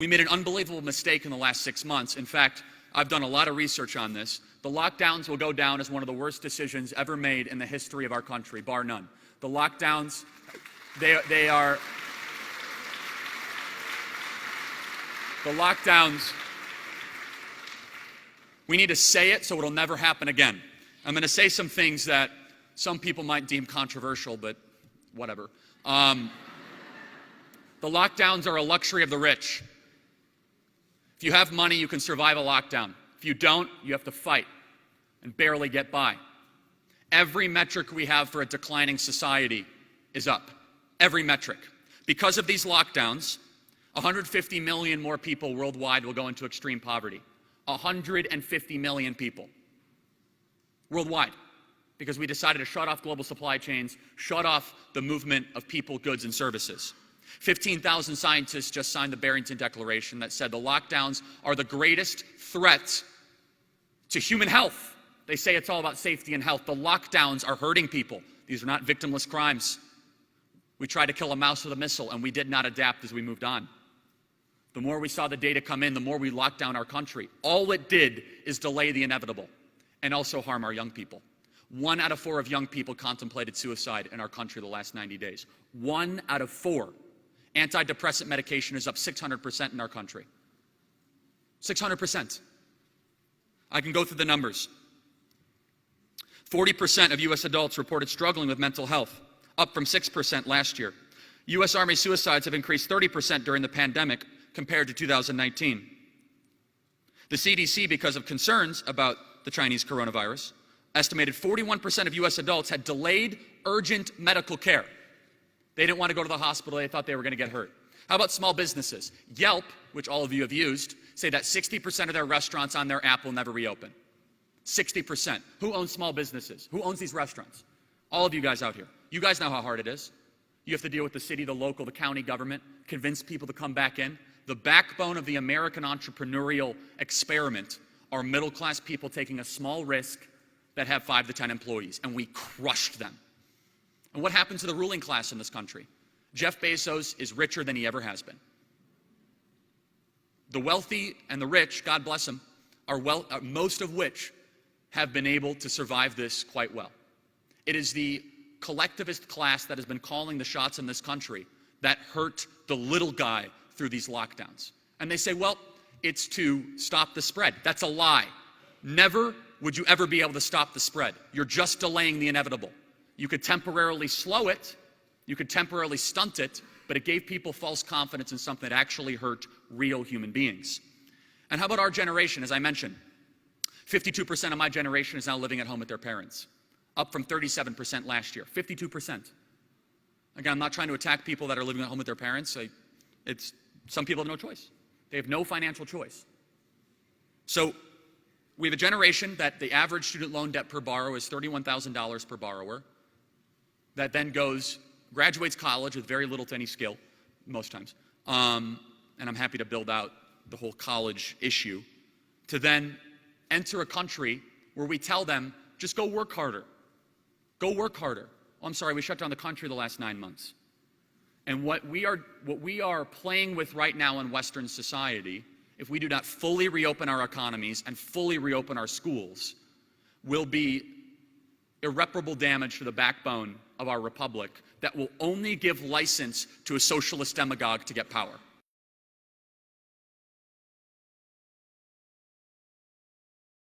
We made an unbelievable mistake in the last 6 months. In fact, I've done a lot of research on this. The lockdowns will go down as one of the worst decisions ever made in the history of our country, bar none. The lockdowns, they are... The lockdowns, we need to say it so it'll never happen again. I'm going to say some things that some people might deem controversial, but whatever. The lockdowns are a luxury of the rich. If you have money, you can survive a lockdown. If you don't, you have to fight and barely get by. Every metric we have for a declining society is up. Every metric. Because of these lockdowns, 150 million more people worldwide will go into extreme poverty. 150 million people worldwide, because we decided to shut off global supply chains, shut off the movement of people, goods, and services. 15,000 scientists just signed the Barrington Declaration that said the lockdowns are the greatest threat to human health. They say it's all about safety and health. The lockdowns are hurting people. These are not victimless crimes. We tried to kill a mouse with a missile, and we did not adapt as we moved on. The more we saw the data come in, the more we locked down our country. All it did is delay the inevitable and also harm our young people. 1 out of 4 of young people contemplated suicide in our country the last 90 days. 1 out of 4. Antidepressant medication is up 600% in our country. 600%. I can go through the numbers. 40% of U.S. adults reported struggling with mental health, up from 6% last year. U.S. Army suicides have increased 30% during the pandemic compared to 2019. The CDC, because of concerns about the Chinese coronavirus, estimated 41% of U.S. adults had delayed urgent medical care. They didn't want to go to the hospital. They thought they were going to get hurt. How about small businesses? Yelp, which all of you have used, say that 60% of their restaurants on their app will never reopen. 60%. Who owns small businesses? Who owns these restaurants? All of you guys out here. You guys know how hard it is. You have to deal with the city, the local, the county government, convince people to come back in. The backbone of the American entrepreneurial experiment are middle-class people taking a small risk that have 5 to 10 employees, and we crushed them. And what happened to the ruling class in this country? Jeff Bezos is richer than he ever has been. The wealthy and the rich, God bless them, most of which have been able to survive this quite well. It is the collectivist class that has been calling the shots in this country that hurt the little guy through these lockdowns. And they say, well, it's to stop the spread. That's a lie. Never would you ever be able to stop the spread. You're just delaying the inevitable. You could temporarily slow it, you could temporarily stunt it, but it gave people false confidence in something that actually hurt real human beings. And how about our generation? As I mentioned, 52% of my generation is now living at home with their parents, up from 37% last year. 52%. Again, I'm not trying to attack people that are living at home with their parents. Some people have no choice. They have no financial choice. So we have a generation that the average student loan debt per borrower is $31,000 per borrower, that then graduates college with very little to any skill, most times. And I'm happy to build out the whole college issue, to then enter a country where we tell them, just go work harder. Go work harder. Oh, I'm sorry, we shut down the country the last 9 months. And what we are playing with right now in Western society, if we do not fully reopen our economies and fully reopen our schools, will be irreparable damage to the backbone of our republic that will only give license to a socialist demagogue to get power.